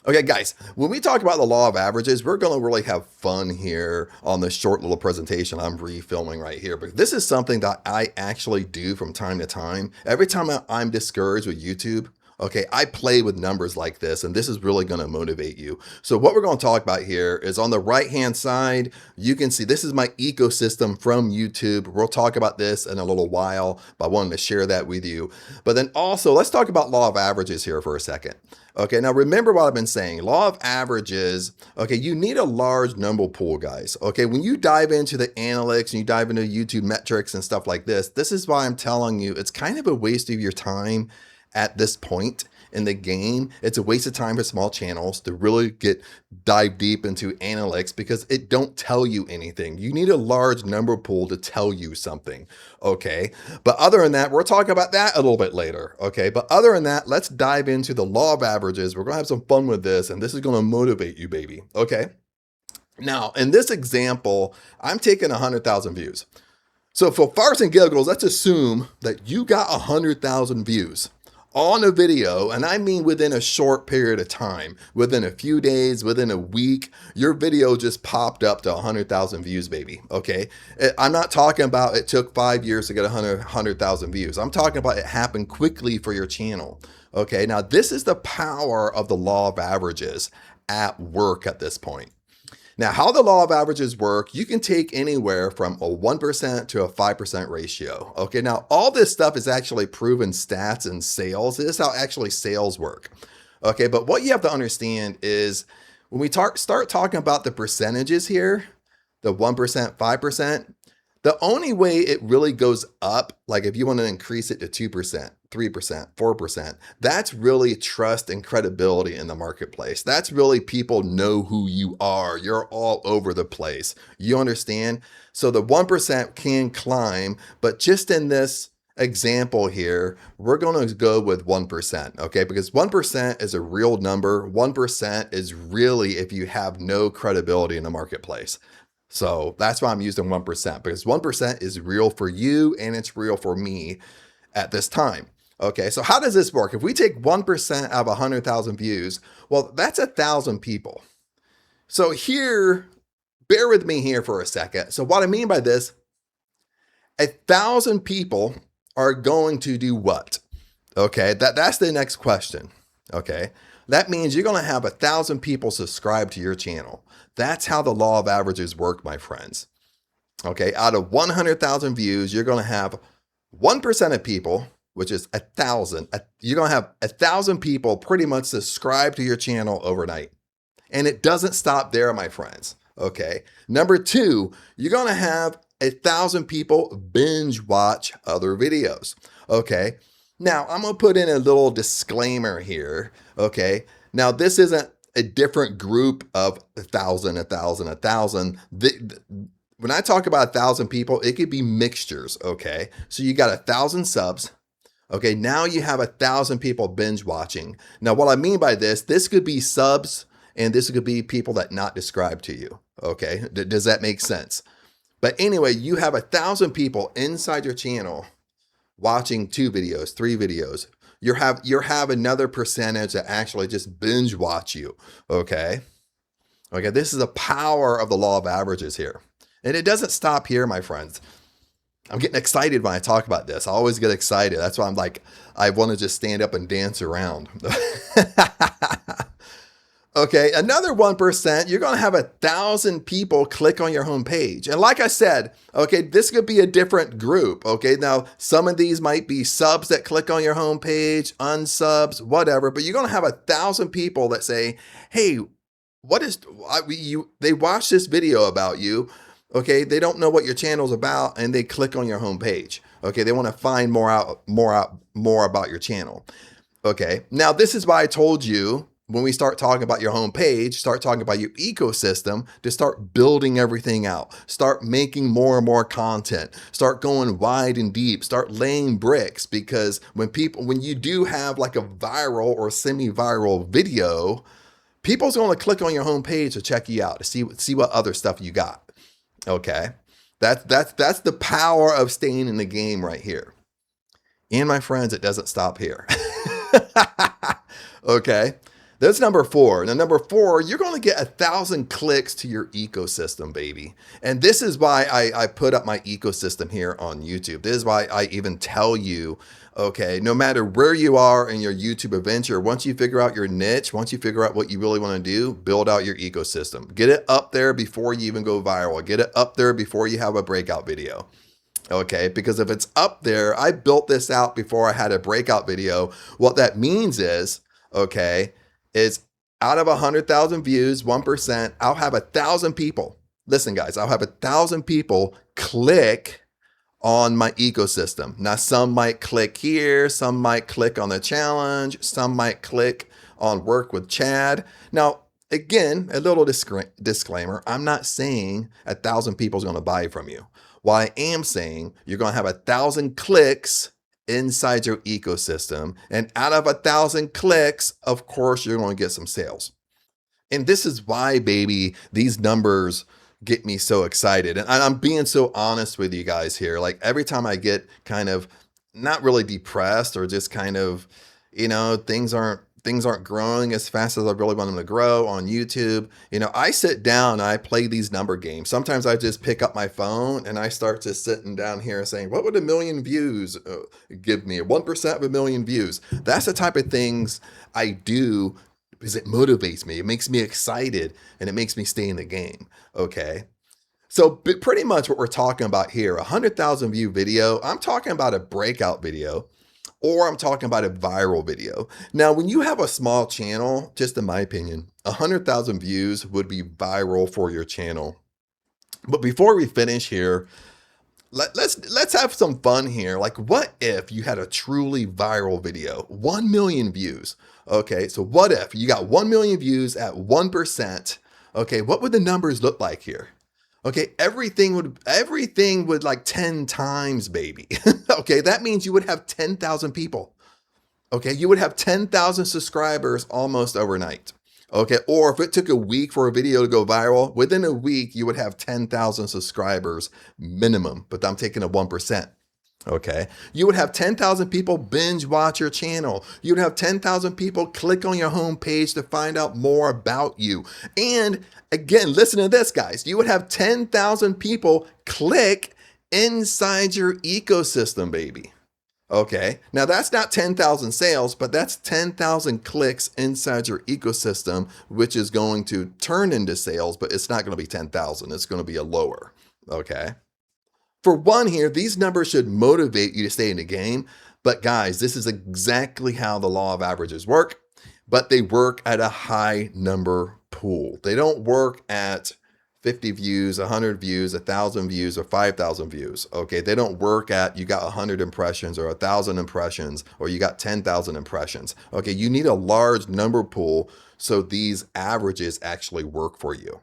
Okay, guys, when we talk about the law of averages, we're going to really have fun here on this short little presentation I'm refilming right here. But this is something that I actually do from time to time. Every time I'm discouraged with YouTube, okay, I play with numbers like this, and this is really going to motivate you. So what we're going to talk about here is on the right-hand side, you can see this is my ecosystem from YouTube. We'll talk about this in a little while, but I wanted to share that with you. But then also, let's talk about law of averages here for a second. Okay, now remember what I've been saying. Law of averages, okay, you need a large number pool, guys. Okay, when you dive into the analytics and you dive into YouTube metrics and stuff like this is why I'm telling you it's kind of a waste of your time at this point in the game. It's a waste of time for small channels to really dive deep into analytics because it don't tell you anything. You need a large number pool to tell you something. Okay. But other than that, we'll talk about that a little bit later. Okay. But other than that, let's dive into the law of averages. We're going to have some fun with this, and this is going to motivate you, baby. Okay. Now, in this example, I'm taking 100,000 views. So for farts and giggles, let's assume that you got 100,000 views on a video, and I mean within a short period of time, within a few days, within a week, your video just popped up to 100,000 views, baby. Okay. I'm not talking about it took 5 years to get 100,000 views. I'm talking about it happened quickly for your channel. Okay. Now this is the power of the law of averages at work at this point. Now, how the law of averages work, you can take anywhere from a 1% to a 5% ratio. Okay, now all this stuff is actually proven stats and sales. This is how actually sales work. Okay, but what you have to understand is when we start talking about the percentages here, the 1%, 5%, the only way it really goes up, like if you want to increase it to 2%, 3%, 4%, that's really trust and credibility in the marketplace. That's really people know who you are. You're all over the place. You understand? So the 1% can climb, but just in this example here, we're going to go with 1%, okay? Because 1% is a real number. 1% is really if you have no credibility in the marketplace. So that's why I'm using 1%, because 1% is real for you and it's real for me at this time. Okay, so how does this work? If we take 1% out of 100,000 views, well, that's 1,000 people. So here, bear with me here for a second. So what I mean by this, 1,000 people are going to do what? Okay, that's the next question. Okay, that means you're going to have 1,000 people subscribe to your channel. That's how the law of averages work, my friends. Okay, out of 100,000 views, you're going to have 1% of people, which is 1,000. You're going to have 1,000 people pretty much subscribe to your channel overnight. And it doesn't stop there, my friends. Okay, number two, you're going to have 1,000 people binge watch other videos. Okay, now I'm going to put in a little disclaimer here. Okay, now this isn't a different group of 1,000, 1,000, 1,000. When I talk about 1,000 people, it could be mixtures. Okay, so you got 1,000 subs. Okay, now you have 1,000 people binge watching. Now, what I mean by this could be subs, and this could be people that not describe to you. Okay, does that make sense? But anyway, you have 1,000 people inside your channel watching 2 videos, 3 videos. You have another percentage that actually just binge watch you. Okay, this is the power of the law of averages here, and it doesn't stop here, my friends. I'm getting excited when I talk about this. I always get excited. That's why I'm like, I want to just stand up and dance around. Okay, another 1%, you're going to have 1,000 people click on your homepage. And like I said, okay, this could be a different group. Okay, now some of these might be subs that click on your homepage, unsubs, whatever, but you're going to have 1,000 people that say, hey, they watched this video about you. Okay, they don't know what your channel's about, and they click on your homepage. Okay, they want to find more about your channel. Okay, now this is why I told you when we start talking about your homepage, start talking about your ecosystem, to start building everything out, start making more and more content, start going wide and deep, start laying bricks. Because when you do have like a viral or semi-viral video, people's going to click on your homepage to check you out, to see what other stuff you got. Okay, that's the power of staying in the game right here. And my friends, it doesn't stop here. Okay, That's number four. Now, number four, you're going to get 1,000 clicks to your ecosystem, baby. And this is why I put up my ecosystem here on YouTube. This is why I even tell you, okay, no matter where you are in your YouTube adventure, once you figure out your niche, once you figure out what you really want to do, build out your ecosystem. Get it up there before you even go viral. Get it up there before you have a breakout video. Okay, because if it's up there, I built this out before I had a breakout video. What that means is, okay, is out of 100,000 views, 1%, I'll have 1,000 people. Listen, guys, I'll have 1,000 people click on my ecosystem. Now, some might click here, some might click on the challenge, some might click on work with Chad. Now, again, a little disclaimer, I'm not saying 1,000 people is going to buy from you. What I am saying, you're going to have 1,000 clicks inside your ecosystem. And out of 1,000 clicks, of course, you're going to get some sales. And this is why, baby, these numbers get me so excited. And I'm being so honest with you guys here. Like every time I get kind of not really depressed or just kind of, you know, things aren't growing as fast as I really want them to grow on YouTube. You know, I sit down and I play these number games. Sometimes I just pick up my phone and I start just sitting down here saying, what would 1 million views give me? 1% of 1 million views. That's the type of things I do because it motivates me. It makes me excited and it makes me stay in the game. Okay. So pretty much what we're talking about here, 100,000 view video, I'm talking about a breakout video. Or I'm talking about a viral video. Now, when you have a small channel, just in my opinion, 100,000 views would be viral for your channel. But before we finish here, let's have some fun here. Like, what if you had a truly viral video? 1 million views. Okay, so what if you got 1 million views at 1%? Okay, what would the numbers look like here? Okay, everything would like 10 times, baby. Okay, that means you would have 10,000 people. Okay, you would have 10,000 subscribers almost overnight. Okay, or if it took a week for a video to go viral, within a week, you would have 10,000 subscribers minimum, but I'm taking a 1%. Okay, you would have 10,000 people binge watch your channel. You would have 10,000 people click on your homepage to find out more about you. And again, listen to this, guys. You would have 10,000 people click inside your ecosystem, baby. Okay, now that's not 10,000 sales, but that's 10,000 clicks inside your ecosystem, which is going to turn into sales, but it's not going to be 10,000. It's going to be a lower. Okay. For one here, these numbers should motivate you to stay in the game. But guys, this is exactly how the law of averages work, but they work at a high number pool. They don't work at 50 views, 100 views, 1,000 views, or 5,000 views. Okay, they don't work at you got 100 impressions or 1,000 impressions or you got 10,000 impressions. Okay, you need a large number pool so these averages actually work for you.